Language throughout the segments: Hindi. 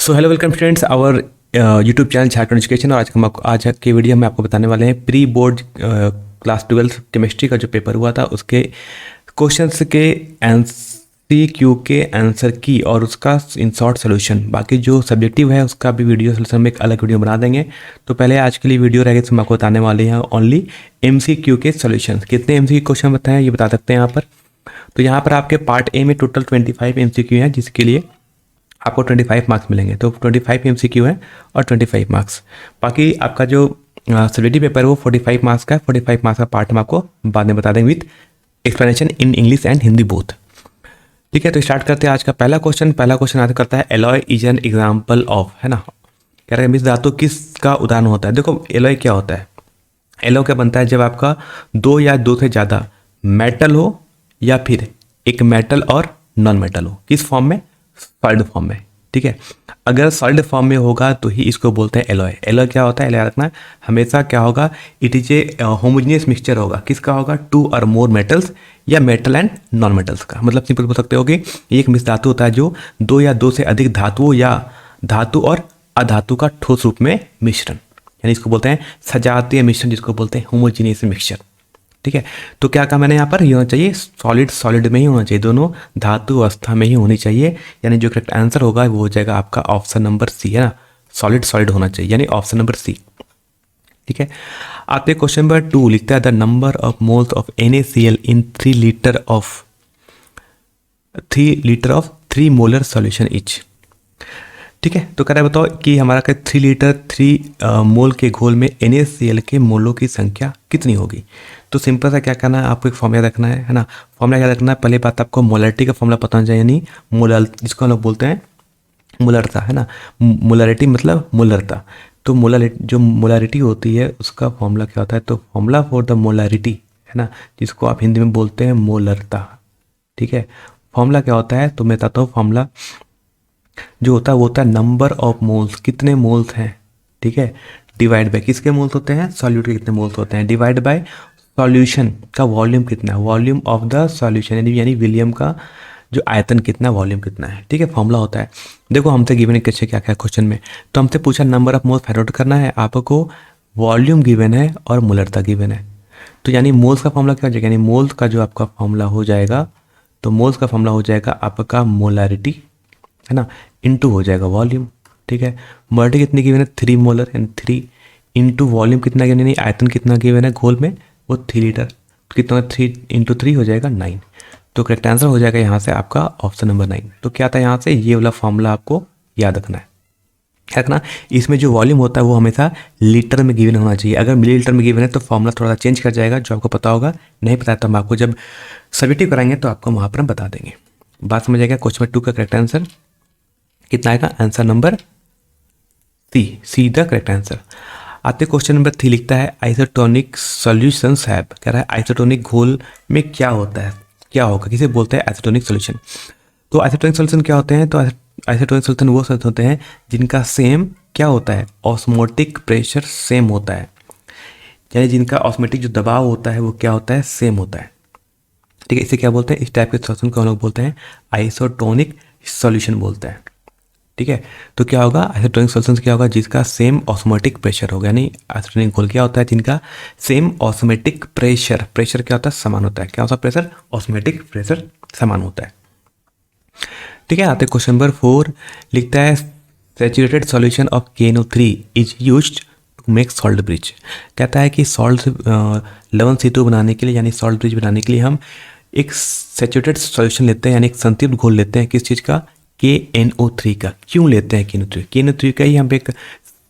So hello welcome students our YouTube channel Jharkhand education. और आज के वीडियो में आपको बताने वाले हैं प्री बोर्ड क्लास 12 केमिस्ट्री का जो पेपर हुआ था उसके क्वेश्चंस के MCQ के आंसर की और उसका इन शॉर्ट सोल्यूशन। बाकी जो सब्जेक्टिव है उसका भी वीडियो सोल्यूशन में एक अलग वीडियो बना देंगे। तो पहले आज के लिए वीडियो रहेगा जिसमें आपको बताने वाले हैं ओनली MCQ के सोल्यूशन। कितने MCQ क्वेश्चन बताएं ये बता सकते हैं यहाँ पर। तो यहाँ पर आपके पार्ट ए में टोटल 25 MCQ हैं जिसके लिए आपको 25 मार्क्स मिलेंगे। तो 25 MCQ है और 25 मार्क्स। बाकी आपका जो सब्जेक्टिव पेपर है वो 45 मार्क्स का है। 45 मार्क्स का पार्ट हम आपको बाद में बता देंगे with explanation in English and Hindi both. ठीक है, तो स्टार्ट करते हैं आज का पहला क्वेश्चन। पहला क्वेश्चन आता करता है alloy is an example of, है ना। कह रहे हैं मिस धातु किसका उदाहरण होता है। देखो एलॉय क्या होता है। एलॉय क्या बनता है जब आपका दो या दो से ज़्यादा मेटल हो या फिर एक मेटल और नॉन मेटल हो। किस फॉर्म में? सॉलिड फॉर्म में। ठीक है, अगर सॉलिड फॉर्म में होगा तो ही इसको बोलते हैं एलॉय। एलॉय क्या होता है, एलॉय रखना हमेशा क्या होगा, it is a homogeneous mixture होगा। किसका होगा? टू और मोर मेटल्स या मेटल एंड नॉन मेटल्स का। मतलब सिंपल बोल सकते हो कि एक मिश्र धातु होता है जो दो या दो से अधिक धातुओं या धातु और अधातु का ठोस रूप में मिश्रण, यानी इसको बोलते हैं सजातीय मिश्रण, जिसको बोलते हैं होमोजेनियस मिक्सचर। ठीक है, तो क्या कहा मैंने यहाँ पर, ये होना चाहिए सॉलिड सॉलिड में ही होना चाहिए, दोनों धातु अवस्था में ही होनी चाहिए। यानी जो करेक्ट आंसर होगा वो हो जाएगा आपका ऑप्शन नंबर सी, है ना। सॉलिड सॉलिड होना चाहिए यानी ऑप्शन नंबर सी। ठीक है, आते क्वेश्चन नंबर 2 लिखता है the number of moles of NaCl in 3 litre of 3 molar solution etch. ठीक है, तो कह रहा है बताओ कि हमारा 3 लीटर 3 मोल के घोल में NaCl के मोलों की संख्या कितनी होगी। तो सिंपल सा क्या करना है, आपको एक फॉर्मूला रखना है ना। फॉर्मूला क्या रखना है, पहले बात आपको मोलरिटी का फॉर्मूला पता होना चाहिए, यानी मोलर, जिसको हम लोग बोलते हैं मोलरता, है ना। मोलरिटी मतलब मोलरता। तो जो मोलरिटी होती है उसका फॉर्मूला क्या होता है, तो फॉर्मूला फॉर द मोलरिटी, है ना, जिसको आप हिंदी में बोलते हैं मोलरता। ठीक है, फॉर्मूला क्या होता है, तो मैं बताता हूँ। फॉर्मूला जो होता है वो होता है नंबर ऑफ मोल्स, कितने मोल्स हैं। ठीक है, डिवाइड बाय किसके मोल्स होते हैं, सॉल्यूट के कितने मोल्स होते हैं, डिवाइड बाय सॉल्यूशन का वॉल्यूम कितना है, वॉल्यूम ऑफ द सॉल्यूशन, यानी विलियम का जो आयतन कितना, वॉल्यूम कितना है। ठीक है, फॉर्मूला होता है। देखो हमसे गिवन है कैसे क्या क्या क्वेश्चन में, तो हमसे पूछा number of moles find out करना है, आपको वॉल्यूम गिवन है और मोलरता गिवन है। तो यानी मोल्स का फॉर्मूला क्या हो जाएगा, यानी मोल्स का जो आपका फॉर्मूला हो जाएगा, तो मोल्स का फॉर्मूला हो जाएगा आपका मोलारिटी, है ना, इनटू हो जाएगा वॉल्यूम। ठीक है, मोलारिटी कितनी गिवन है, 3 मोलर, यानी 3 इंटू वॉल्यूम कितना गिवन है, आयतन कितना गिवन है घोल में, वो 3 लीटर। कितना, 3 इंटू 3 हो जाएगा 9। तो करेक्ट आंसर हो जाएगा यहाँ से आपका ऑप्शन नंबर 9। तो क्या था यहाँ से, ये वाला फॉर्मूला आपको याद रखना है। रखना, इसमें जो वॉल्यूम होता है वो हमेशा लीटर में गिवन होना चाहिए। अगर मिली लीटर में गिवन है तो फॉर्मूला थोड़ा सा चेंज कर जाएगा, जो आपको पता होगा। नहीं पता है तो हम आपको जब सब्जेक्टिव कराएंगे तो आपको वहाँ पर हम बता देंगे। बात समझ आएगा। क्वेश्चन नंबर 2 का करेक्ट आंसर कितना आएगा, answer number C the correct answer. आते क्वेश्चन नंबर 3 लिखता है आइसोटोनिक सॉल्यूशंस हैव। कह रहा है आइसोटोनिक घोल में क्या होता है, क्या होगा, किसे बोलते हैं आइसोटोनिक सॉल्यूशन। तो आइसोटोनिक सॉल्यूशन क्या होते हैं, तो आइसोटोनिक सॉल्यूशन वो सॉल्यूशन होते हैं जिनका सेम क्या होता है, ऑस्मोटिक प्रेशर सेम होता है, यानी जिनका ऑस्मोटिक जो दबाव होता है वो क्या होता है, सेम होता है। ठीक है, इसे क्या बोलते हैं, इस टाइप के सॉल्यूशन को हम लोग बोलते हैं आइसोटोनिक सॉल्यूशन बोलते हैं। ठीक है, तो क्या होगा, आइसोटोनिक सॉल्यूशन क्या होगा, जिसका सेम ऑस्मोटिक प्रेशर होगा। यानी आइसोटोनिक घोल क्या होता है, जिनका सेम ऑस्मोटिक प्रेशर, प्रेशर क्या होता है, समान होता है। क्या होता है प्रेशर, ऑस्मोटिक प्रेशर समान होता है। ठीक है, आते क्वेश्चन नंबर 4 लिखता है saturated solution of KNO3 is used to make salt bridge. कहता है कि सॉल्ट लवण सेतु बनाने के लिए, यानी सॉल्ट ब्रिज बनाने के लिए हम एक सैचुरेटेड सॉल्यूशन लेते हैं, यानी एक संतृप्त घोल लेते हैं। किस चीज़ का, KNO3 का। क्यों लेते हैं KNO3 का ही हम एक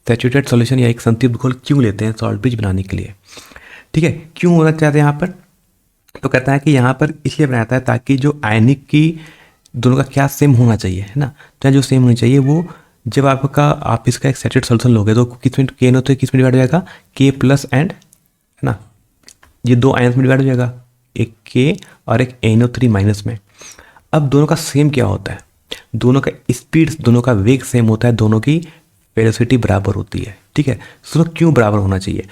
सैचुरेटेड सॉल्यूशन या एक संतृप्त घोल क्यों लेते हैं सॉल्ट ब्रिज बनाने के लिए। ठीक है, क्यों होना चाहते हैं यहाँ पर, तो कहता है कि यहाँ पर इसलिए बनाता है ताकि जो आयनिक की दोनों का क्या सेम होना चाहिए, है ना। तो जो सेम होनी चाहिए वो जब आप इसका एक सैचुरेटेड सॉल्यूशन लोगे तो किस में KNO3 किस में डिवाइड हो जाएगा, K प्लस एंड, है ना, ये 2 आयंस में डिवाइड हो जाएगा, एक K और एक NO3 माइनस में। अब दोनों का सेम क्या होता है, दोनों का स्पीड, दोनों का वेग सेम होता है, दोनों की वेलोसिटी बराबर होती है। ठीक है, दोनों क्यों बराबर होना चाहिए,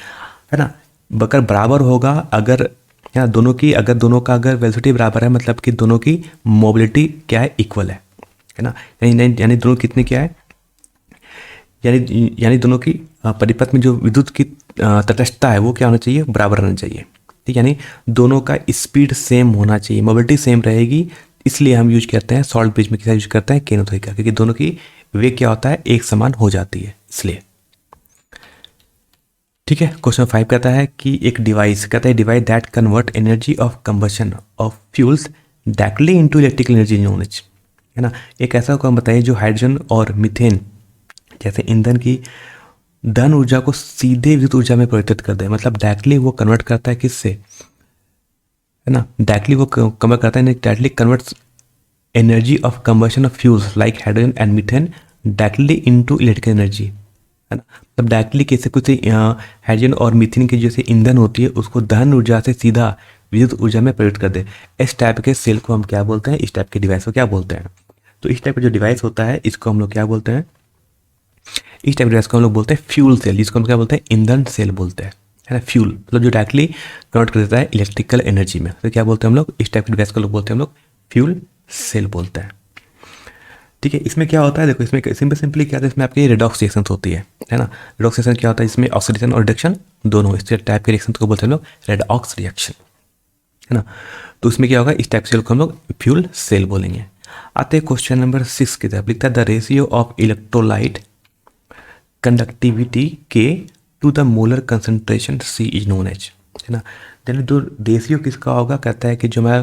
है ना। अगर बराबर होगा, अगर या दोनों की, अगर दोनों का अगर वेलोसिटी बराबर है मतलब कि दोनों की मोबिलिटी क्या है, इक्वल है ना। यानी दोनों कितने क्या है, यानी दोनों की परिपथ में जो विद्युत की तटस्थता है वो क्या होना चाहिए, बराबर रहना चाहिए। ठीक, यानी दोनों का स्पीड सेम होना चाहिए, मोबिलिटी सेम रहेगी। इसलिए हम यूज करते हैं सॉल्ट ब्रिज में, किसका यूज करते हैं, केनो का, क्योंकि दोनों की वेग क्या होता है, एक समान हो जाती है इसलिए। ठीक है, क्वेश्चन 5 कहता है कि एक डिवाइस, कहता है device that convert energy of combustion of fuels directly into electrical energy known as, है ना। एक ऐसा उपकरण बताइए जो हाइड्रोजन और मीथेन जैसे ईंधन की धन ऊर्जा को सीधे विद्युत ऊर्जा में परिवर्तित कर दे, मतलब डायरेक्टली वो कन्वर्ट करता है किससे, है ना, डायरेक्टली वो कन्वर्ट करता है, directly converts energy of combustion of fuels like hydrogen and methane directly into electrical energy, है ना। मतलब डायरेक्टली कैसे कुछ हाइड्रोजन और मीथेन की जैसे ईंधन होती है उसको दहन ऊर्जा से सीधा विद्युत ऊर्जा में परिवर्तित कर दे। इस टाइप के सेल को हम क्या बोलते हैं, इस टाइप के डिवाइस को क्या बोलते हैं। तो इस टाइप का जो डिवाइस होता है इसको हम लोग क्या बोलते हैं, इस टाइप के डिवाइस को हम लोग बोलते हैं फ्यूल सेल, जिसको हम क्या बोलते हैं, ईंधन सेल बोलते हैं, है ना। फ्यूल मतलब जो डायरेक्टली कन्वर्ट कर देता है इलेक्ट्रिकल एनर्जी में, तो क्या बोलते हैं हम लोग, इस टाइप के डिवाइस को लोग बोलते हैं हम लोग फ्यूल सेल बोलते हैं। ठीक है, इसमें क्या होता है, देखो इसमें सिंपली क्या होता है, इसमें आपकी रेडॉक्स रिएक्शन होती है ना। रेडॉक्स रिएक्शन क्या होता है, इसमें ऑक्सीडेशन और रिडक्शन दोनों, इस टाइप के रिएक्शन को बोलते हैं हम लोग रेडॉक्स रिएक्शन, है ना। तो उसमें क्या होगा, इस टाइप सेल को हम लोग फ्यूल सेल बोलेंगे। आते हैं क्वेश्चन नंबर 6 की तरफ, लिखता है the ratio of electrolyte conductivity K to the molar concentration C is known as, है ना। यानी जो रेशियो किसका होगा, कहता है कि जो मैं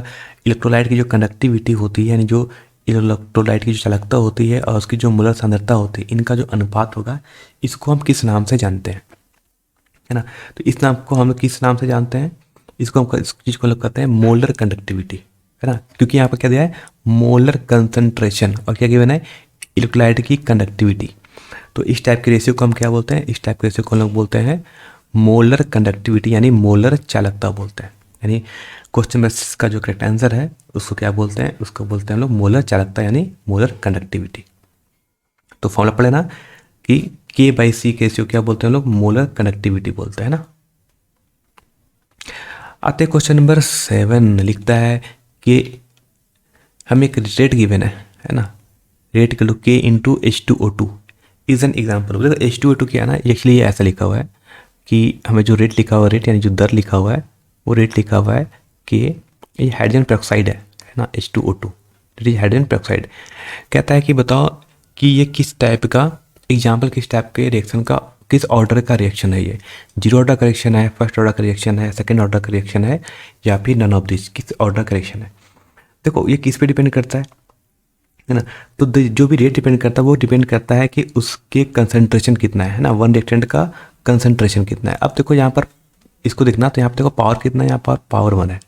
इलेक्ट्रोलाइट की जो कंडक्टिविटी होती है, यानी जो इलेक्ट्रोलाइट की जो चालकता होती है और उसकी जो मोलर सांद्रता होती है, इनका जो अनुपात होगा, इसको हम किस नाम से जानते हैं, है ना। तो इस नाम को हम लोग किस नाम से जानते हैं, इसको हम इस चीज़ को लोग कहते हैं मोलर कंडक्टिविटी, है ना, क्योंकि यहाँ पर क्या दिया है, मोलर कंसंट्रेशन और क्या गिवन है, इलेक्ट्रोलाइट की कंडक्टिविटी। तो इस टाइप के रेशियो को हम क्या बोलते हैं, इस टाइप के रेशियो को हम लोग बोलते हैं मोलर कंडक्टिविटी, यानी मोलर चालकता बोलते हैं। यानी क्वेश्चन नंबर 6 का जो करेक्ट आंसर है उसको क्या बोलते हैं, उसको बोलते हैं हम लोग मोलर चालकता यानी मोलर कंडक्टिविटी। तो फॉर्मूला पढ़े ना कि K/C के रेशियो क्या बोलते हैं हम लोग, मोलर कंडक्टिविटी बोलते हैं ना। आते क्वेश्चन नंबर 7, लिखता है कि हमें एक रेट गिवन है ना, रेट के लो K into H2O2 is an example. देखो H2O2 क्या है ना, एक्चुअली ये ऐसा लिखा हुआ है कि हमें जो रेट लिखा हुआ है, रेट यानी जो दर लिखा हुआ है, वो रेट लिखा हुआ है कि ये हाइड्रोजन पेरोक्साइड है ना, H2O2, ये हाइड्रोजन पेरोक्साइड। कहता है कि बताओ कि ये किस टाइप का एग्जाम्पल, किस टाइप के रिएक्शन का, किस ऑर्डर का रिएक्शन है, ये 0 ऑर्डर का रिएक्शन है, फर्स्ट ऑर्डर का रिएक्शन है, सेकेंड ऑर्डर का रिएक्शन है, या फिर नन ऑफ दिस, किस ऑर्डर का रिएक्शन है। देखो ये किस पे डिपेंड करता है ना। तो जो भी रेट डिपेंड करता है वो डिपेंड करता है कि उसके कंसंट्रेशन कितना है ना, वन रिएक्टेंट का कंसंट्रेशन कितना है। अब देखो यहाँ पर इसको देखना, तो यहाँ पर देखो पावर कितना है, यहाँ पर पावर 1 है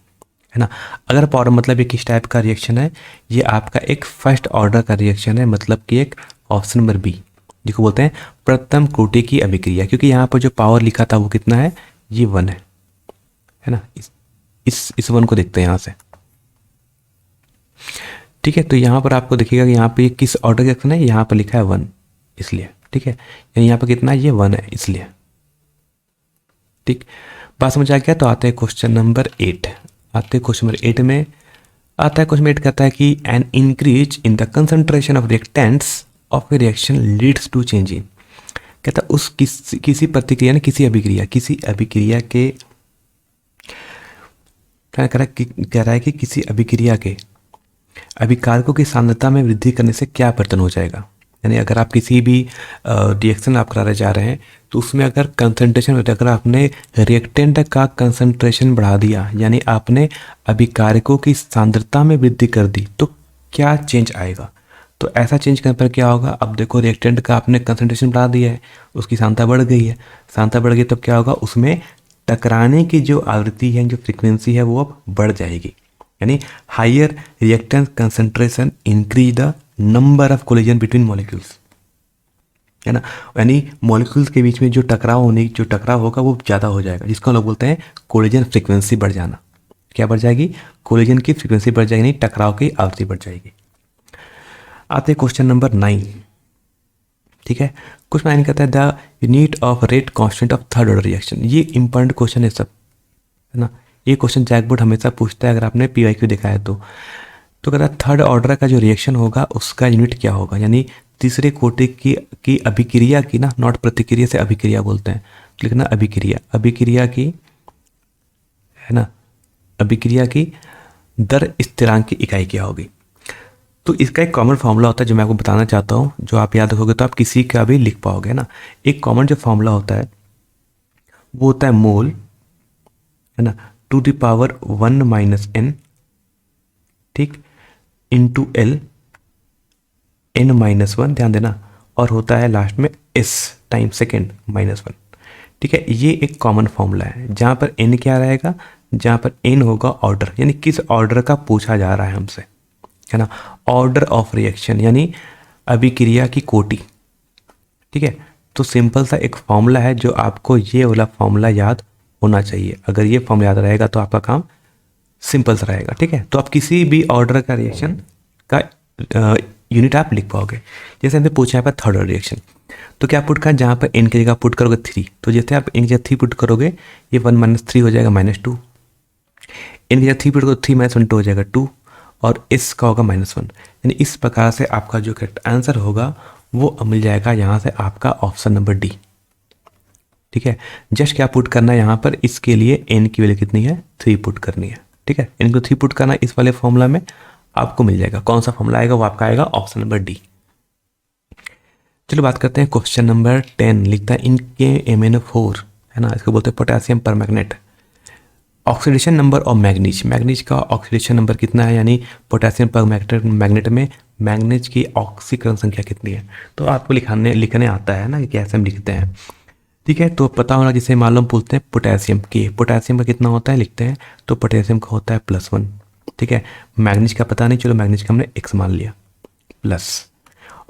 ना। अगर पावर मतलब ये किस टाइप का रिएक्शन है, ये आपका एक फर्स्ट ऑर्डर का रिएक्शन है, मतलब कि एक ऑप्शन नंबर बी जिसको बोलते हैं प्रथम कोटि की अभिक्रिया, क्योंकि यहाँ पर जो पावर लिखा था वो कितना है, ये 1 है ना। इस 1 को देखते हैं यहाँ से, ठीक है। तो यहाँ पर आपको देखिएगा कि यहाँ पे किस ऑर्डर रिएक्शन है, यहाँ पर लिखा है 1 इसलिए, ठीक है। यानी यहाँ पर कितना है, ये 1 है इसलिए, ठीक। बात समझ आ गया। तो आते हैं क्वेश्चन नंबर 8, आते हैं क्वेश्चन नंबर 8 में आता है, क्वेश्चन 8 कहता है कि an increase in the concentration of reactants of a reaction leads to change in, कहता है उस किसी प्रतिक्रिया ने किसी अभिक्रिया के कह रहा है कि किसी अभिक्रिया के अभिकारकों की सांद्रता में वृद्धि करने से क्या परिवर्तन हो जाएगा। यानी अगर आप किसी भी रिएक्शन आप कराने जा रहे हैं तो उसमें अगर कंसंट्रेशन, अगर आपने रिएक्टेंट का कंसंट्रेशन बढ़ा दिया, यानी आपने अभिकारकों की सांद्रता में वृद्धि कर दी, तो क्या चेंज आएगा। तो ऐसा चेंज करने पर क्या होगा, अब देखो रिएक्टेंट का आपने कंसंट्रेशन बढ़ा दिया है, उसकी सांद्रता बढ़ गई है, सांद्रता बढ़ गई, तब क्या होगा, उसमें टकराने की जो आवृत्ति है, जो फ्रिक्वेंसी है, वो अब बढ़ जाएगी। यानी higher reactants concentration increase the number of collision between molecules, है ना। यानी मॉलिक्यूल्स के बीच में जो टकराव होगा वो ज़्यादा हो जाएगा, जिसको हम लोग बोलते हैं कोलिजन फ्रिक्वेंसी बढ़ जाना। क्या बढ़ जाएगी, कोलिजन की फ्रिक्वेंसी बढ़ जाएगी, नहीं टकराव की आवृत्ति बढ़ जाएगी। आते क्वेश्चन नंबर 9, ठीक है। क्वेश्चन 9 कहता है the unit of rate constant of third order reaction. ये इंपॉर्टेंट क्वेश्चन है सब, है ना। ये क्वेश्चन जैकबोर्ड हमेशा पूछता है, अगर आपने PYQ देखा है तो कहता है थर्ड ऑर्डर का जो रिएक्शन होगा उसका यूनिट क्या होगा, यानी तीसरे कोटि की अभिक्रिया की ना, नॉट प्रतिक्रिया से अभिक्रिया बोलते हैं, लिखना अभिक्रिया, अभिक्रिया की, है ना, अभिक्रिया की दर स्थिरांक की इकाई क्या होगी। तो इसका एक कॉमन फॉर्मूला होता है जो मैं आपको बताना चाहता हूँ, जो आप याद रखोगे तो आप किसी का भी लिख पाओगे, है ना। एक कॉमन जो फॉर्मूला होता है वो होता है मोल, है ना, to the power 1 minus N, ठीक, into L N minus one, ध्यान देना, और होता है लास्ट में S time second minus one. ठीक है, ये एक कॉमन फॉर्मूला है जहाँ पर एन क्या रहेगा, जहाँ पर एन होगा ऑर्डर, यानी किस ऑर्डर का पूछा जा रहा है हमसे, है ना, ऑर्डर ऑफ रिएक्शन यानी अभिक्रिया की कोटि। ठीक है, तो सिंपल सा एक फॉर्मूला है जो आपको ये वाला फॉर्मूला याद होना चाहिए। अगर ये फॉर्मूला याद रहेगा तो आपका काम सिंपल सा रहेगा। ठीक है, तो आप किसी भी ऑर्डर का रिएक्शन का यूनिट आप लिख पाओगे। जैसे हमने पूछा है पर थर्ड ऑर्डर रिएक्शन, तो क्या पुट का, जहाँ पर एन की जगह पुट करोगे 3, तो जैसे आप एन की जगह 3 पुट करोगे ये 1 माइनस 3 हो जाएगा -2, एन की जगह 3 पुट करोगे 3 माइनस 1 2 हो जाएगा 2, और एस का होगा -1। यानी इस प्रकार से आपका जो करेक्ट आंसर होगा वो मिल जाएगा यहाँ से आपका ऑप्शन नंबर डी। ठीक है, जस्ट क्या पुट करना है यहाँ पर, इसके लिए एन की वैल्यू कितनी है, 3 पुट करनी है। ठीक है, एन को 3 पुट करना इस वाले फॉर्मूला में, आपको मिल जाएगा। कौन सा फॉर्मूला आएगा, वो आपका आएगा ऑप्शन नंबर डी। चलो बात करते हैं क्वेश्चन नंबर 10, लिखता है इनके MnO4, है ना, इसको बोलते हैं पोटेशियम पर मैग्नेट, ऑक्सीडेशन नंबर और मैग्नीज का ऑक्सीडेशन नंबर कितना है, यानी पोटेशियम पर मैग्नेट में मैग्नीज की ऑक्सीकरण संख्या कितनी है। तो आपको लिखने आता है ना कि कैसे हम लिखते हैं। ठीक है, तो पता होना, जिसे मालूम पूछते हैं पोटेशियम के, पोटेशियम का कितना होता है लिखते हैं, तो पोटेशियम का होता है +1। ठीक है, मैग्नीज का पता नहीं, चलो मैग्नीज का हमने x मान लिया, प्लस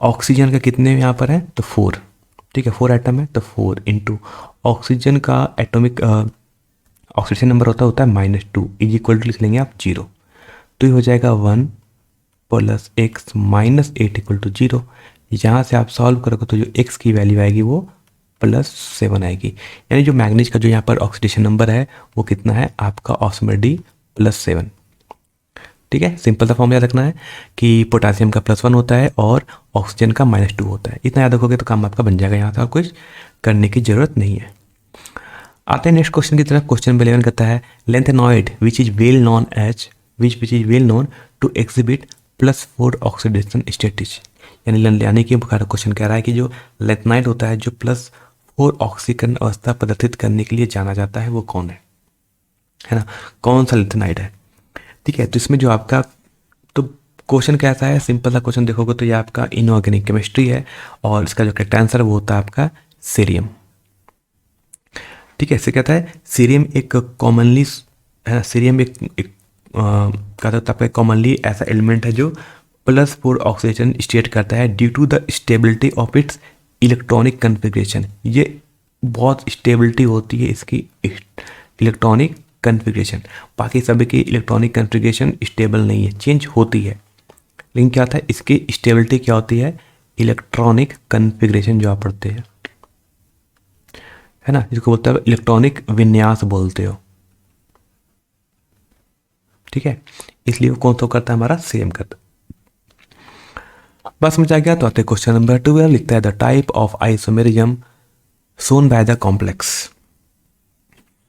ऑक्सीजन का कितने यहाँ पर है, तो 4। ठीक है, 4 एटम है तो 4 इंटू ऑक्सीजन का एटॉमिक ऑक्सीडेशन नंबर होता है -2, इज इक्वल टू लिख लेंगे आप 0, तो ये हो जाएगा 1 + x - 8 = 0। यहाँ से आप सॉल्व करोगे तो जो x की वैल्यू आएगी वो +7 आएगी, यानी जो मैग्नीज का जो यहाँ पर ऑक्सीडेशन नंबर है वो कितना है आपका ऑप्शन नंबर डी +7। ठीक है, सिंपल सा फॉर्मूला रखना है कि पोटेशियम का +1 होता है और ऑक्सीजन का -2 होता है। इतना याद रखोगे तो काम आपका बन जाएगा, यहाँ से और कुछ करने की जरूरत नहीं है। आते हैं नेक्स्ट क्वेश्चन की तरफ। क्वेश्चन 11 कहता है lanthanoid which is well known to exhibit +4 oxidation states, यानी कि क्वेश्चन कह रहा है कि जो लेंथेनाइड होता है जो +4 ऑक्सीकरण अवस्था प्रदर्शित करने के लिए जाना जाता है वो कौन है ना, कौन सा लेंथेनाइड है। ठीक है, तो इसमें जो आपका तो क्वेश्चन कैसा है, सिंपल सा क्वेश्चन देखोगे तो ये आपका इनऑर्गेनिक केमिस्ट्री है और इसका जो करेक्ट आंसर है वो होता है आपका सीरियम। ठीक है, इसे कहता है सीरियम एक कॉमनली, है ना, सीरियम एक कहता है आपका कॉमनली ऐसा एलिमेंट है जो +4 ऑक्सीडेशन स्टेट करता है due to the stability of its electronic configuration. ये बहुत स्टेबिलिटी होती है इसकी इलेक्ट्रॉनिक कन्फिग्रेशन, बाकी सभी की इलेक्ट्रॉनिक कन्फिग्रेशन स्टेबल नहीं है, चेंज होती है, लेकिन क्या होता है इसकी स्टेबिलिटी क्या होती है, इलेक्ट्रॉनिक कन्फिग्रेशन जो आप पढ़ते हैं, है ना, जिसको बोलते हैं इलेक्ट्रॉनिक विन्यास बोलते हो। ठीक है, इसलिए वो कौन सा करता है, हमारा सेम करता है। बस समझ आ गया, तो आते हैं क्वेश्चन नंबर 12, लिखता है the type of isomerism shown by the complex,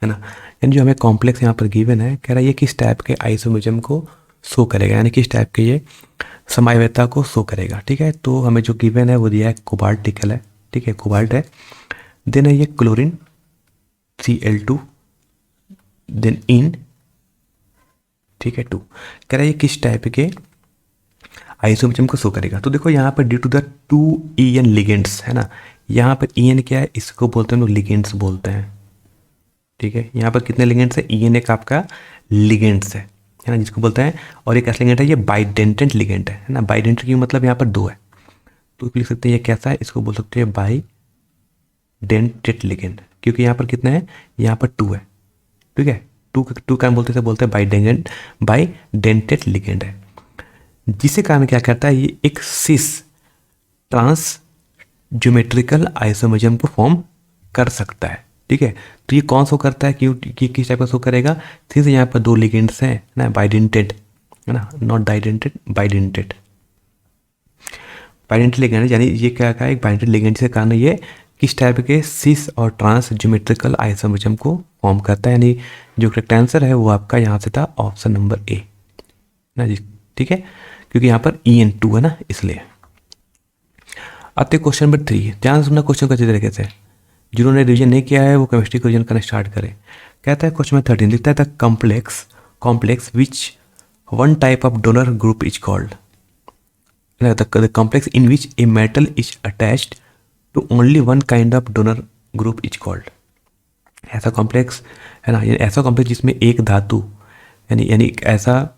है ना, यानी जो हमें कॉम्प्लेक्स यहाँ पर गिवन है, कह रहा है ये किस टाइप के आइसोमेरिज्म को शो करेगा, यानी किस टाइप के ये समावयता को शो करेगा। ठीक है, तो हमें जो गिवन है वो दिया है कोबाल्ट निकल है। ठीक है, कोबाल्ट है, देन है ये क्लोरीन Cl2, देन इन, ठीक है 2, कह रहा है ये किस टाइप के आइसोमेरिज्म को शो करेगा। तो देखो यहाँ पर due to the 2 EN ligands, है ना, यहाँ पर EN क्या है, इसको बोलते हैं लोग लिगेंड्स बोलते हैं। ठीक है, यहाँ पर कितने लिगेंड्स है, EN एक आपका लिगेंड्स है ना, जिसको बोलते हैं, और एक ऐसा लिगेंड है ये बाइडेंटेंट लिगेंड है ना, बाइडेंटेंट की मतलब यहाँ पर 2 है, तो लिख सकते हैं ये कैसा है, इसको बोल सकते हैं बाइडेंटेट लिगेंड, क्योंकि यहाँ पर कितना है, यहाँ पर 2 है। ठीक है, 2 का बोलते हैं बाइडेंटेट लिगेंड है, जिसके कारण क्या करता है ये एक सिस ट्रांस ज्योमेट्रिकल आइसोमेरिज्म को फॉर्म कर सकता है। ठीक है, तो ये कौन शो करता है, क्यों किस टाइप का शो करेगा, सिंस यहाँ पर 2 लिगेंड्स हैं ना, बाइडेंटेड, है ना, नॉट डाइडेंटेड, बाइडेंटेड बाइडेंटल लिगेंड, यानी ये क्या है, एक बाइडेंटल लिगेंड के कारण ये किस टाइप के सिस और ट्रांस ज्योमेट्रिकल आइसोमरिज्म को फॉर्म करता है, यानी जो करेक्ट आंसर है वो आपका यहाँ से था ऑप्शन नंबर ए ना जी। ठीक है, क्योंकि यहाँ पर EN2 है ना, इसलिए। आते क्वेश्चन नंबर 3, ध्यान से सुनना क्वेश्चन को अच्छी तरीके से, जिन्होंने रिवीजन नहीं किया है वो केमिस्ट्री को रिवीजन करना स्टार्ट करें। कहता है क्वेश्चन नंबर 13, लिखता है the complex which one type of donor group is called, the complex in which a metal is attached to only one kind of donor group is called। ऐसा कॉम्प्लेक्स है ना, ऐसा कॉम्प्लेक्स जिसमें एक धातु यानी एक ऐसा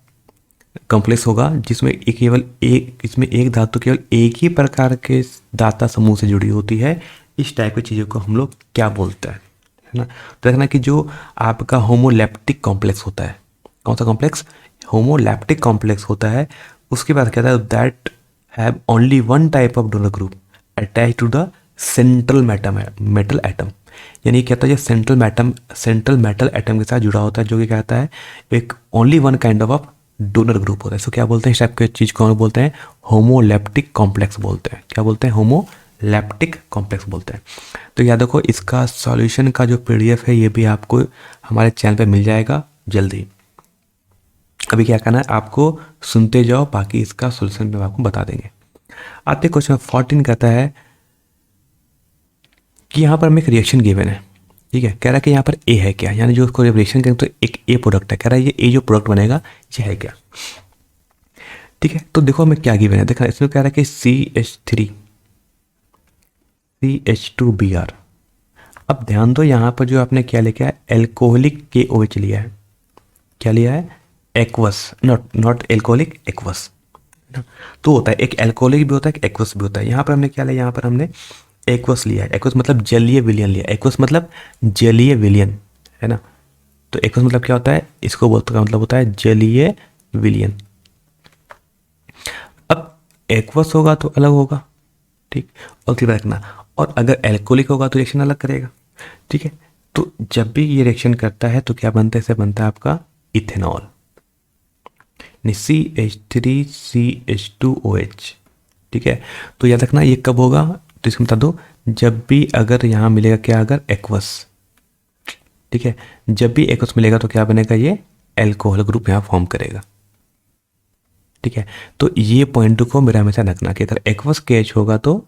कॉम्प्लेक्स होगा जिसमें इसमें एक धातु केवल एक ही प्रकार के दाता समूह से जुड़ी होती है। इस टाइप की चीज़ों को हम लोग क्या बोलते हैं, है ना। तो देखना कि जो आपका होमोलैप्टिक कॉम्प्लेक्स होता है, कौन सा कॉम्प्लेक्स, होमोलैप्टिक कॉम्प्लेक्स होता है, उसके बाद कहता है that have only one type of donor group attach to the central metal atom, यानी कहता है ये सेंट्रल मेटल एटम के साथ जुड़ा होता है, जो कि कहता है एक only one kind of donor group होता है। सो क्या बोलते हैं इस टाइप के चीज़ को हम बोलते हैं होमोलैप्टिक कॉम्प्लेक्स बोलते हैं। क्या बोलते हैं, होमोलैप्टिक कॉम्प्लेक्स बोलते हैं। तो याद रखो इसका सॉल्यूशन का जो PDF है ये भी आपको हमारे चैनल पे मिल जाएगा जल्दी। अभी क्या करना है, आपको सुनते जाओ, बाकी इसका सॉल्यूशन भी आपको बता देंगे। आते क्वेश्चन 14 कहता है कि यहाँ पर हमें एक रिएक्शन गिवन है, ठीक है। कह रहा है कि यहाँ पर ए है क्या, यानी जो उसको रिएक्शन करें तो एक ए प्रोडक्ट है, कह रहा है ये ए जो प्रोडक्ट बनेगा ये है क्या, ठीक है। तो देखो हमें क्या गिवन है, देखा इसमें कह रहा है कि CH3CH2Br। अब ध्यान दो यहाँ पर जो आपने क्या लिखा है, एल्कोहलिक KOH लिया है, क्या लिया है, एक्वस, नॉट एल्कोहलिक, एक्वस। तो होता है एक एल्कोहलिक भी होता है, एक एक्वस भी होता है। यहाँ पर हमने क्या लिया, यहाँ पर हमने एक्वस लिया है। एक्वस मतलब जलीय विलयन लिया, एक्वस मतलब जलीय विलयन, है ना। तो एक्वस मतलब क्या होता है, इसको बोलते का मतलब होता है जलीय विलयन। अब एक्वस होगा तो अलग होगा, ठीक, और ध्यान रखना, और अगर एल्कोहलिक होगा तो रिएक्शन अलग करेगा, ठीक है। तो जब भी ये रिएक्शन करता है तो क्या बनता है, इसे बनता है आपका इथेनॉल, CH3CH2OH, ठीक है। तो याद रखना ये कब होगा, तो इसको बता दो, जब भी अगर यहाँ मिलेगा क्या, अगर एक्वस, ठीक है, जब भी एक्वस मिलेगा तो क्या बनेगा, ये एल्कोहल ग्रुप यहाँ फॉर्म करेगा, ठीक है। तो ये पॉइंट को मेरा हमेशा रखना कि अगर एक्वस KH होगा तो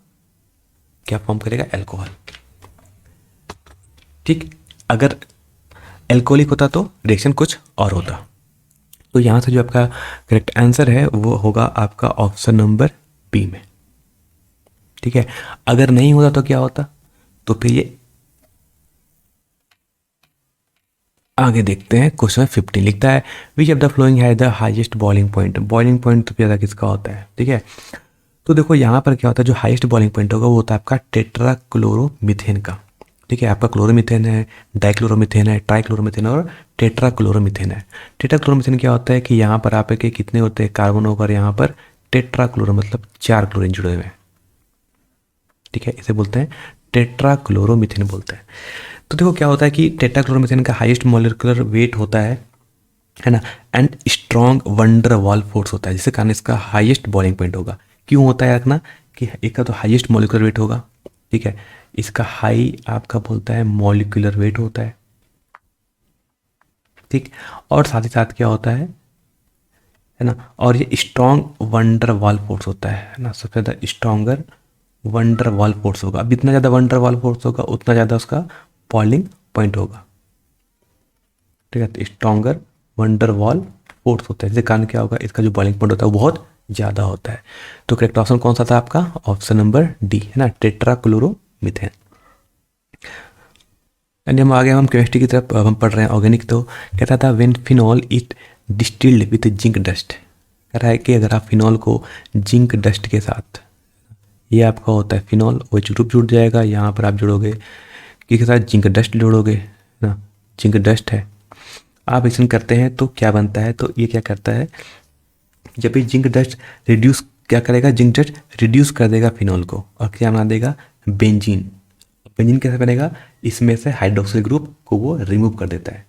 क्या फॉर्म करेगा, एल्कोहल, ठीक। अगर एल्कोहलिक होता तो रिएक्शन कुछ और होता। तो यहाँ से जो आपका करेक्ट आंसर है वो होगा आपका ऑप्शन नंबर बी में, ठीक है। अगर नहीं होता तो क्या होता, तो फिर ये आगे देखते हैं। क्वेश्चन 15 लिखता है विच ऑफ द फ्लोइंग है the highest boiling point. Boiling point तो ज़्यादा किसका होता है, ठीक है। तो देखो यहाँ पर क्या होता है, जो हाईएस्ट बॉइलिंग पॉइंट होगा वो होता है आपका टेट्राक्लोरोमीथेन का, ठीक है। आपका क्लोरोमीथेन है, डाइक्लोरोमीथेन है, ट्राइक्लोरोमीथेन और टेट्राक्लोरोमीथेन है। टेट्राक्लोरोमीथेन क्या होता है कि यहाँ पर आपके कितने होते हैं कार्बन होकर, यहाँ पर टेट्राक्लोरो मतलब 4 क्लोरीन जुड़े हुए हैं, ठीक है। इसे बोलते हैं टेट्राक्लोरोमीथेन बोलते हैं। तो देखो क्या होता है कि टेट्राक्लोरोमीथेन का हाईएस्ट मॉलिक्यूलर वेट होता है ना, and strong wonder wall force होता है, जिसके कारण इसका हाईएस्ट बॉइलिंग पॉइंट होगा। क्यों होता है रखना कि एक का तो हाईएस्ट मॉलिक्यूलर वेट होगा, ठीक है, इसका हाई आपका बोलता है मॉलिक्यूलर वेट होता है, ठीक। और साथ ही साथ क्या होता है ना, और ये स्ट्रॉन्ग वंडर वॉल फोर्स होता है ना, सबसे ज़्यादा स्ट्रॉन्गर वंडर वॉल फोर्स होगा। अब जितना ज़्यादा वंडर वॉल फोर्स होगा उतना ज़्यादा उसका बॉइलिंग पॉइंट होगा, ठीक है। तो स्ट्रॉन्गर वंडर वॉल फोर्स होता है, जिसके कारण क्या होगा, इसका जो बॉइलिंग पॉइंट होता है वो बहुत ज़्यादा होता है। तो करेक्ट ऑप्शन कौन सा था आपका, ऑप्शन नंबर डी, है ना, टेट्राक्लोरोमीथेन। एंड हम आगे हम केमिस्ट्री की तरफ हम पढ़ रहे हैं ऑर्गेनिक। तो कहता था when phenol it distilled with zinc dust, कह रहा है कि अगर आप फिनॉल को जिंक डस्ट के साथ, ये आपका होता है फिनॉल, वो ग्रुप जुड़ जाएगा, यहाँ पर आप जुड़ोगे किसके साथ, जिंक डस्ट जोड़ोगे ना, जिंक डस्ट है। आप एक्शन करते हैं तो क्या बनता है, तो ये क्या करता है, जब भी जिंक डस्ट रिड्यूस क्या करेगा, जिंक डस्ट रिड्यूस कर देगा फिनॉल को और क्या बना देगा, बेंजीन। बेंजीन कैसे बनेगा, इसमें से हाइड्रोक्सिल ग्रुप को वो रिमूव कर देता है।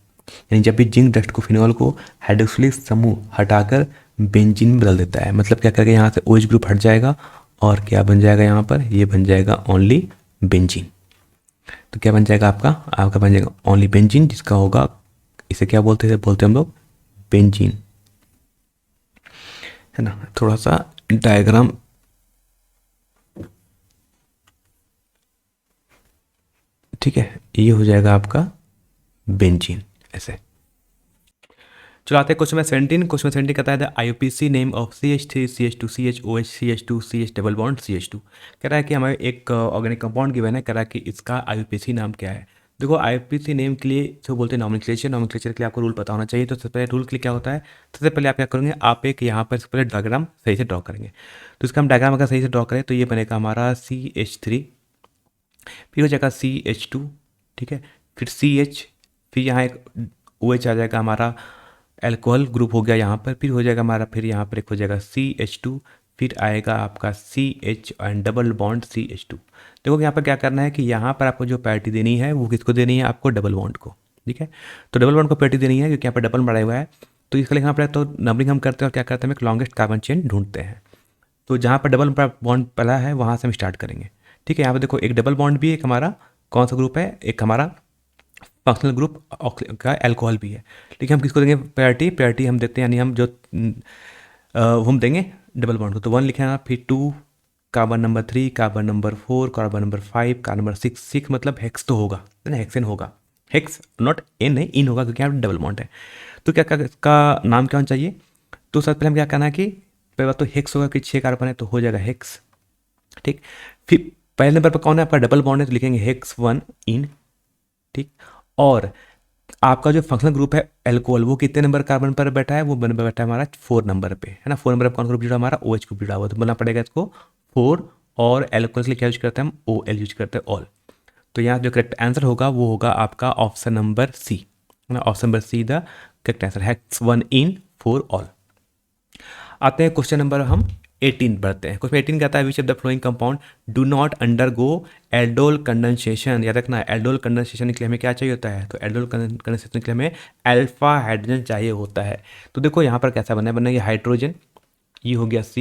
यानी जब भी जिंक डस्ट को फिनॉल को हाइड्रोक्सिलिक समूह हटाकर बेंजीन में बदल देता है, मतलब क्या करेगा, यहाँ से OH ग्रुप हट जाएगा और क्या बन जाएगा यहाँ पर, ये बन जाएगा ओनली बेंजीन। तो क्या बन जाएगा आपका, आपका बन जाएगा ओनली बेंजीन, जिसका होगा, इसे क्या बोलते थे, बोलते हम लोग बेंजीन, है ना। थोड़ा सा डायग्राम, ठीक है, ये हो जाएगा आपका बेंजीन ऐसे। चलो आते हैं क्वेश्चन में 17। क्वेश्चन 17 कहता है the IUPAC name of CH3 CH2 CHOH CH2 CH double bond CH2। कह रहा है कि हमारे एक ऑर्गेनिक कंपाउंड गिवन है, कह रहा है कि इसका आईयूपीसी नाम क्या है। देखो आईयूपीसी नेम के लिए जो बोलते हैं नॉमेनक्लेचर, नॉमेनक्लेचर के लिए आपको रूल पता होना चाहिए। तो सबसे पहले रूल के लिए क्या होता है, सबसे पहले आप क्या करेंगे, आप एक यहाँ पर सबसे पहले डायग्राम सही से ड्रॉ करेंगे। तो इसका हम डायग्राम अगर सही से ड्रॉ करें तो ये बनेगा हमारा CH3, फिर हो जाएगा CH2, ठीक है, फिर CH, फिर यहाँ एक OH आ जाएगा हमारा, एल्कोहल ग्रुप हो गया यहाँ पर, फिर हो जाएगा हमारा, फिर यहाँ पर एक हो जाएगा CH2, फिर आएगा आपका CH and double bond CH2। देखो कि यहाँ पर क्या करना है कि यहाँ पर आपको जो प्रायोरिटी देनी है वो किसको देनी है, आपको डबल बॉन्ड को, ठीक है। तो डबल बॉन्ड को प्रायोरिटी देनी है क्योंकि यहाँ पर डबल बढ़ाया हुआ है। तो इसके लिए यहाँ पर तो नंबरिंग हम करते हैं और क्या करते हैं, एक लॉन्गेस्ट कार्बन चेन ढूंढते हैं। तो जहाँ पर डबल बॉन्ड पहला है वहाँ से हम स्टार्ट करेंगे, ठीक है। यहाँ पर देखो एक डबल बॉन्ड भी, एक हमारा कौन सा ग्रुप है, एक हमारा फंक्शनल ग्रुप का एल्कोहल भी है, ठीक है। हम किसको देंगे प्रायोरिटी, प्रायोरिटी हम देते हैं, यानी हम जो हम देंगे डबल बॉन्ड को। तो 1 लिखे ना, फिर 2, carbon number 3, carbon number 4, carbon number 5, carbon number 6, 6 मतलब हेक्स तो होगा, है ना, हेक्सेन होगा, हेक्स नॉट एन नहीं, इन होगा क्योंकि यहाँ डबल बॉन्ड है। तो क्या इसका नाम क्या होना चाहिए, तो सबसे पहले हम क्या करना है कि पहले बात तो हेक्स होगा कि 6 कार्बन है तो हो जाएगा हेक्स, ठीक। फिर पहले नंबर पर कौन है आपका, डबल बॉन्ड है, तो लिखेंगे हेक्स 1 इन, ठीक। और आपका जो फंक्शनल ग्रुप है एल्कोहल, वो कितने नंबर कार्बन पर बैठा है, वो बैठा है हमारा 4 नंबर पे, है ना। 4 नंबर पर कौन ग्रुप जुड़ा, हमारा OH ग्रुप जुड़ा हुआ, तो बोलना पड़ेगा इसको 4। और एल्कोहल के लिए क्या यूज करते हैं हम, OL यूज करते हैं, ऑल। तो यहाँ जो करेक्ट आंसर होगा वो होगा आपका ऑप्शन नंबर सी, है ना, option number C the correct answer, hex 1 in 4 all. आते हैं क्वेश्चन नंबर हम 18 बढ़ते हैं। क्वेश्चन 18 कहता है which of the flowing compound do not undergo aldol condensation. याद रखना एल्डोल कंडेंसेशन के लिए हमें क्या चाहिए होता है, तो एल्डोल कंडेंसेशन के लिए हमें अल्फा हाइड्रोजन चाहिए होता है। तो देखो यहाँ पर कैसा बना है, बना ये हाइड्रोजन, ये हो गया C,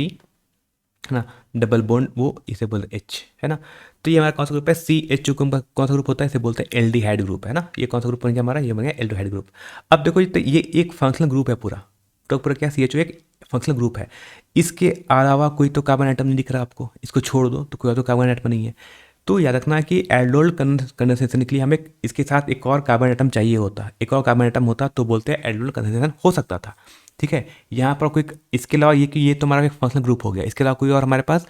है ना, डबल बॉन्ड वो इसे बोलते हैं H, है ना। तो ये हमारा कौन सा ग्रुप है, CH कौन सा ग्रुप होता है, इसे बोलते हैं एल्डिहाइड ग्रुप, है ना। ये कौन सा ग्रुप बन गया हमारा, ये बन गया एल्डिहाइड ग्रुप। अब देखो ये एक फंक्शनल ग्रुप है पूरा, तो पूरा क्या CHO एक फंक्शनल ग्रुप है। इसके अलावा कोई तो कार्बन आइटम नहीं दिख रहा आपको, इसको छोड़ दो तो कोई तो कार्बन आइटम नहीं है। तो याद रखना कि एल्डोल कंडेंसेशन के लिए हमें इसके साथ एक और कार्बन आइटम चाहिए होता, एक और कार्बन आइटम होता तो बोलते हैं एल्डोल कंडेंसेशन हो सकता था, ठीक है। यहाँ पर कोई इसके अलावा ये कि ये तो हमारा एक फंक्शनल ग्रुप हो गया, इसके अलावा कोई और हमारे पास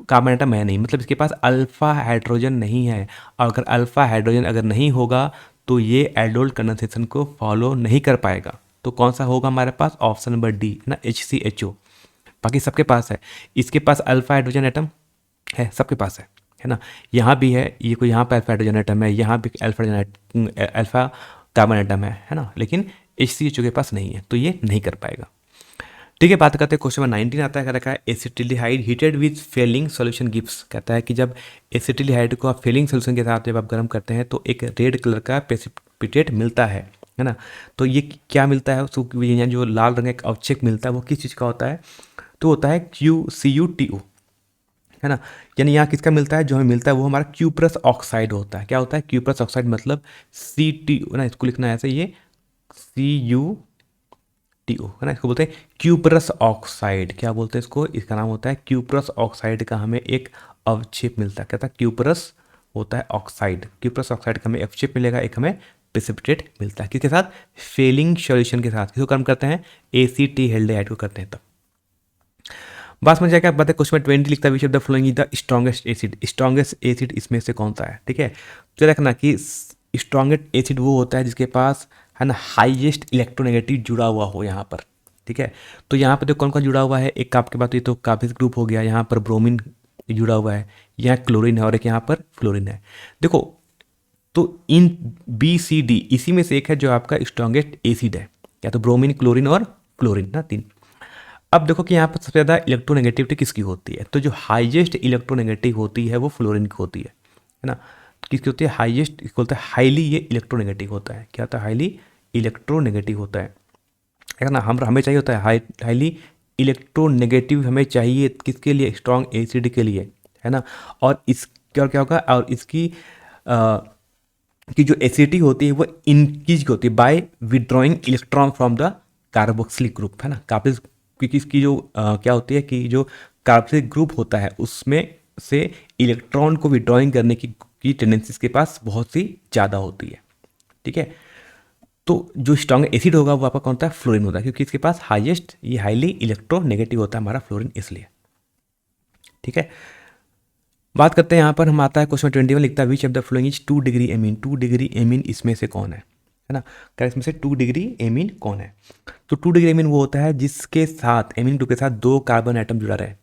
कार्बन आइटम है नहीं, मतलब इसके पास अल्फा हाइड्रोजन नहीं है। और अगर अल्फा हाइड्रोजन अगर नहीं होगा तो ये एल्डोल कंडेंसेशन को फॉलो नहीं कर पाएगा। तो कौन सा होगा हमारे पास, ऑप्शन नंबर डी, है ना, HCHO। बाकी सबके पास है, इसके पास अल्फा हाइड्रोजन एटम है, सबके पास है ना। यहाँ भी है, ये कोई यहाँ पे अल्फा हाइड्रोजन एटम है, यहाँ भी अल्फा कार्बन एटम है ना, लेकिन HCHO के पास नहीं है, तो ये नहीं कर पाएगा, ठीक है। बात करते हैं क्वेश्चन नंबर 19 आता है, कह रखा है acetaldehyde heated with Fehling solution gives. कहता है कि जब एसिटिल्डिहाइड को आप फेलिंग सॉल्यूशन के साथ जब आप गर्म करते हैं तो एक रेड कलर का प्रेसिपिटेट मिलता है ना। तो ये क्या मिलता है उसको, यहाँ जो लाल रंग का अवक्षेप मिलता है वो किस चीज़ का होता है, तो होता है CuTO, है ना। यानी यहाँ किसका मिलता है, जो हमें मिलता है वो हमारा क्यूप्रस ऑक्साइड होता है। क्या होता है, क्यूप्रस ऑक्साइड मतलब CTO, ना, इसको लिखना है ऐसे, ये CuTO, है ना, इसको बोलते हैं क्यूप्रस ऑक्साइड। क्या बोलते हैं इसको, इसका नाम होता है क्यूप्रस ऑक्साइड का हमें एक अवक्षेप मिलता है। कहता है क्यूप्रस होता है ऑक्साइड, क्यूप्रस ऑक्साइड का हमें अवक्षेप मिलेगा, एक हमें प्रेसिपिटेट मिलता है, किसके साथ, फेलिंग सॉल्यूशन के साथ। किसको कर्म करते हैं, एसिटिल्डिहाइड को करते हैं तब। बात में जाकर बात है क्वेश्चन 20 लिखता है which of the following is the strongest acid. Strongest acid इसमें से कौन सा है, ठीक है। तो रखना कि स्ट्रॉन्गेस्ट एसिड वो होता है जिसके पास, है ना, हाईएस्ट इलेक्ट्रोनेगेटिव जुड़ा हुआ हो यहाँ पर, ठीक है। तो यहाँ पर देखो कौन कौन जुड़ा हुआ है, एक आपके पास ये तो कार्बोक्सिल ग्रुप हो गया, यहाँ पर ब्रोमीन जुड़ा हुआ है, यहाँ क्लोरीन है और एक यहाँ पर फ्लोरीन है। देखो तो इन BCD इसी में से एक है जो आपका स्ट्रॉन्गेस्ट एसिड है, या तो ब्रोमीन, क्लोरीन और फ्लोरीन ना, 3। अब देखो कि यहाँ पर सबसे ज़्यादा इलेक्ट्रोनेगेटिविटी किसकी होती है, तो जो हाईएस्ट इलेक्ट्रोनेगेटिव होती है वो फ्लोरीन की होती है ना। किसकी होती है, हाईएस्ट, इसको बोलते हैं हाईली ये इलेक्ट्रोनेगेटिव होता है। क्या होता है, हाईली इलेक्ट्रोनेगेटिव होता है ना। हमें चाहिए होता है हाईली इलेक्ट्रोनेगेटिव हमें चाहिए किसके लिए, स्ट्रॉन्ग एसिड के लिए, है ना। और इस क्या होगा, और इसकी की जो एसिडिटी होती है वो इंक्रीज होती है by withdrawing electron from the carboxylic group, है ना। कार्बोक्सिलिक, क्योंकि इसकी जो क्या होती है कि जो कार्बोक्सिलिक ग्रुप होता है उसमें से इलेक्ट्रॉन को विड्रॉइंग करने की टेंडेंसी इसके पास बहुत सी ज़्यादा होती है, ठीक है। तो जो स्ट्रॉन्ग एसिड होगा वो आपका कौन होता है, फ्लोरीन होता है, क्योंकि इसके पास हाईएस्ट, ये हाईली इलेक्ट्रोनेगेटिव होता है हमारा फ्लोरीन, इसलिए, ठीक है। बात करते हैं यहाँ पर, हम आता है क्वेश्चन 21 लिखता है which of the following is 2 degree amine. 2 degree amine इसमें से कौन है ना। क्या इसमें से 2 डिग्री एमीन कौन है। तो 2 डिग्री एमीन वो होता है जिसके साथ एमीन ग्रुप के साथ 2 कार्बन एटम जुड़ा रहे, है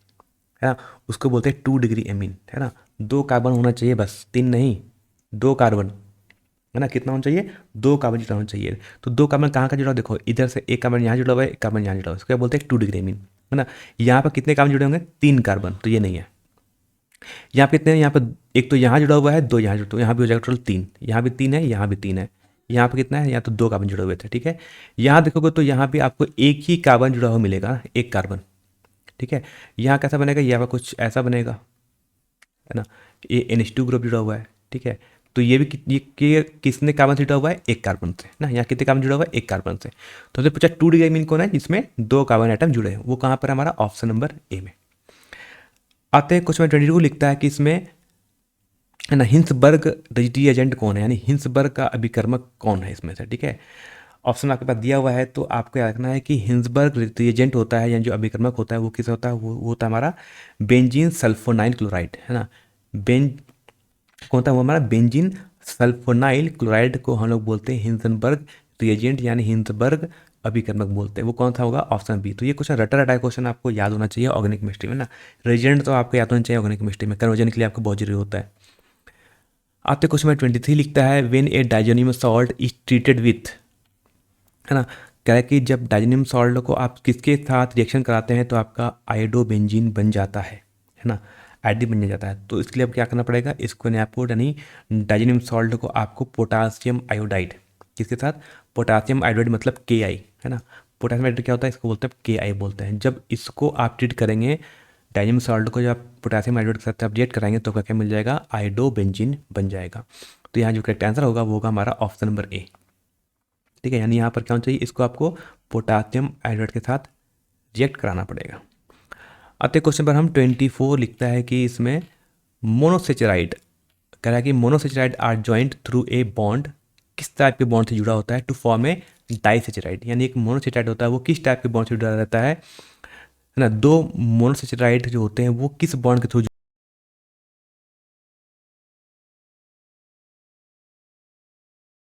ना, उसको बोलते हैं 2 डिग्री एमीन, है ना। 2 कार्बन होना चाहिए बस, 3 नहीं, 2 कार्बन, है ना। कितना होना चाहिए, 2 कार्बन जुड़ा होना चाहिए। तो 2 कार्बन कहाँ का जुड़ा हुआ, देखो इधर से एक कार्बन यहाँ जुड़ा हुआ है, एक कार्बन यहाँ जुड़ा हुआ है, इसको क्या बोलते हैं 2 डिग्री एमीन, है ना। यहाँ पर कितने कार्बन जुड़े होंगे, 3 कार्बन, तो ये नहीं है। यहाँ पे कितने हैं, यहाँ पे एक तो यहाँ जुड़ा हुआ है, 2 यहाँ जुड़ा, तो यहाँ भी हो जाएगा टोटल 3, यहाँ भी 3 है, यहाँ भी 3 है। यहाँ पे कितना है, यहाँ तो 2 कार्बन जुड़े हुए थे, ठीक है। यहाँ देखोगे तो यहाँ भी आपको एक ही कार्बन जुड़ा हुआ मिलेगा, एक कार्बन, ठीक है। यहाँ कैसा बनेगा, यहाँ पर कुछ ऐसा बनेगा, है ना, ये NH2 ग्रुप जुड़ा हुआ है, ठीक है। तो ये भी ये किसने कार्बन से जुड़ा हुआ है, एक कार्बन से ना। यहाँ कितने कार्बन जुड़ा हुआ है, एक कार्बन से। तो हमसे पूछा 2 डिग्री एमीन कौन है जिसमें 2 कार्बन आइटम जुड़े हैं, वो कहाँ पर है, हमारा ऑप्शन नंबर ए में। आते हैं क्वेश्चन 22 लिखता है कि इसमें, है ना, हिंसबर्ग रिएजेंट कौन है, यानी हिंसबर्ग का अभिकर्मक कौन है इसमें से, ठीक है। ऑप्शन आपके पास दिया हुआ है, तो आपको याद रखना है कि हिंसबर्ग रिएजेंट होता है, यानी जो अभिकर्मक होता है वो किस होता है, वो होता है हमारा बेंजीन सल्फोनाइल क्लोराइड, है ना। कौन था वो, हमारा बेंजीन सल्फोनाइल क्लोराइड को हम लोग बोलते हैं हिंसनबर्ग रिएजेंट, यानी हिंसबर्ग अभिकर्मक बोलते हैं। वो कौन सा होगा, ऑप्शन बी। तो ये क्वेश्चन रटा रटा क्वेश्चन आपको याद होना चाहिए ऑर्गेनिक केमिस्ट्री में ना। रिएजेंट तो आपको याद होना चाहिए ऑर्गेनिक केमिस्ट्री में, कन्वर्जन के लिए आपको बहुत जरूरी होता है। आते क्वेश्चन में 23 लिखता है when A diazonium salt is treated with, है ना। क्या है कि जब डाइजोनियम सॉल्ट को आप किसके साथ रिएक्शन कराते हैं तो आपका आयोडोबेंजीन बन जाता है ना, आईडी बन जाता है। तो इसके लिए अब क्या करना पड़ेगा, इसको ने आपको, यानी डाइजोनियम सॉल्ट को आपको पोटासियम आयोडाइड, किसके साथ, पोटासियम आयोडाइड, मतलब KI, है ना। पोटासियम आयोडाइड क्या होता है, इसको बोलते हैं KI बोलते हैं। जब इसको आप ट्रीट करेंगे डाइजोनियम सॉल्ट को, जब आप पोटासियम आयोडाइड के साथ आप रिएक्ट कराएंगे तो क्या मिल जाएगा, आयोडोबेंजीन बन जाएगा। तो यहाँ जो करेक्ट आंसर होगा वो होगा हमारा ऑप्शन नंबर ए, ठीक है। यानी यहाँ पर क्या होना चाहिए, इसको आपको पोटासियम आयोडाइड के साथ रिएक्ट कराना पड़ेगा। आते क्वेश्चन पर हम 24 लिखता है कि इसमें मोनोसेचराइड, कह रहा है कि monosaccharide are joint through a bond, किस टाइप के बॉन्ड से जुड़ा होता है, टू फॉर्म ए डाइसेचराइड। यानी एक मोनोसेचराइड होता है वो किस टाइप के बॉन्ड से जुड़ा रहता है ना। 2 मोनोसेचराइड जो होते हैं वो किस बॉन्ड के थ्रू,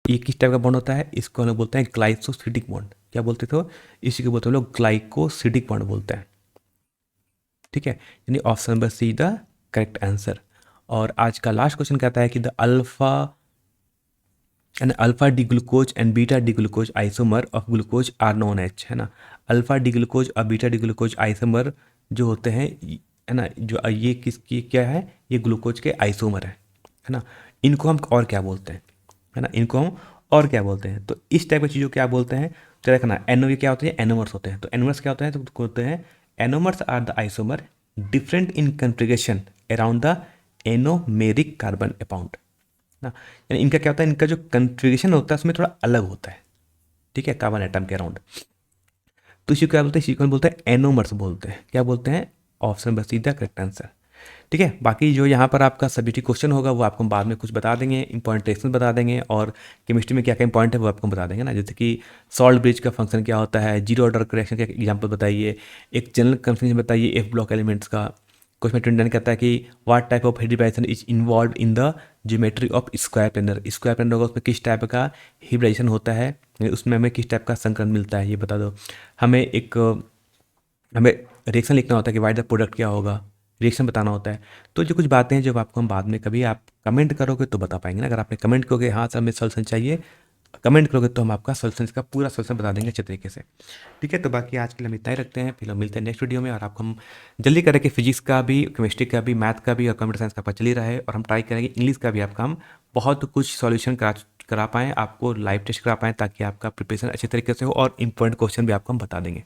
ये किस टाइप का बॉन्ड होता है, इसको हम लोग बोलते हैं ग्लाइकोसिडिक बॉन्ड। क्या बोलते थे, इसी को बोलते हैं लोग ग्लाइकोसिडिक बॉन्ड बोलते हैं, ठीक है। यानी option number C the correct answer. और आज का लास्ट क्वेश्चन कहता है कि the alpha D glucose and beta D glucose isomer of glucose are known as, है ना। अल्फा डी ग्लूकोज और बीटा डी ग्लूकोज आइसोमर जो होते हैं, है ना, जो ये किसकी क्या है, ये ग्लूकोज के आइसोमर है ना। इनको हम और क्या बोलते हैं, है ना, इनको हम और क्या बोलते हैं। तो इस टाइप की चीज़ों क्या बोलते हैं, तो देखना एनो, ये क्या होते हैं, एनोमर्स होते हैं। तो एनोमर्स क्या होते हैं, तो होते हैं anomers are the isomer different in configuration around the anomeric carbon अपाउंट ना। यानी इनका क्या होता है, इनका जो कॉन्फ़िगरेशन होता है उसमें थोड़ा अलग होता है, ठीक है, कार्बन एटम के अराउंड। तो इसी को क्या बोलते हैं, इसी को बोलते हैं एनोमर्स बोलते हैं। क्या बोलते हैं, ऑप्शन बस सीधा करेक्ट आंसर, ठीक है। बाकी जो यहाँ पर आपका सब्जेक्टिव क्वेश्चन होगा वो आपको बाद में कुछ बता देंगे, इंपॉर्टेंट बता देंगे, और केमिस्ट्री में क्या क्या इंपॉर्टेंट है वो आपको बता देंगे ना। जैसे कि सॉल्ट ब्रिज का फंक्शन क्या होता है, जीरो ऑर्डर रिएक्शन का एग्जांपल बताइए, एक जनरल कन्फ्यूजन बताइए एफ ब्लॉक एलिमेंट्स का। क्वेश्चन 29 कहता है कि what type of hybridisation is involve in the geometry of square planar. Square planar होगा, उसमें किस टाइप का हिब्रिडाइजेशन होता है, उसमें हमें किस टाइप का संकरण मिलता है, ये बता दो। हमें रिएक्शन लिखना होता है कि वाइट द प्रोडक्ट क्या होगा, रिएक्शन बताना होता है। तो जो कुछ बातें हैं जब आपको हम बाद में कभी आप कमेंट करोगे तो बता पाएंगे ना। अगर आपने कमेंट करोगे हाँ सर हमें सोल्यूशन चाहिए, कमेंट करोगे तो हम आपका सोल्यूशन, इसका पूरा सोल्यूशन बता देंगे अच्छे तरीके से, ठीक है। तो बाकी आज के लिए हम इतना ही रखते हैं, फिर हम मिलते हैं नेक्स्ट वीडियो में। और आपको हम जल्दी करें कि फिजिक्स का भी, केमिस्ट्री का भी, मैथ का भी और कंप्यूटर साइंस का पता चल ही रहा है। और हम ट्राई करेंगे इंग्लिश का भी आपका हम बहुत कुछ सॉल्यूशन करा पाएँ, आपको लाइव टेस्ट करा पाएँ, ताकि आपका प्रिपरेशन अच्छे तरीके से हो और इंपॉर्टेंट क्वेश्चन भी आपको हम बता देंगे,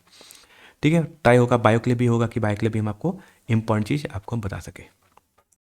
ठीक है, ट्राई होगा बायो के लिए भी होगा कि बायो के लिए भी हम आपको इम्पॉर्टेंट चीज़ आपको हम बता सकें।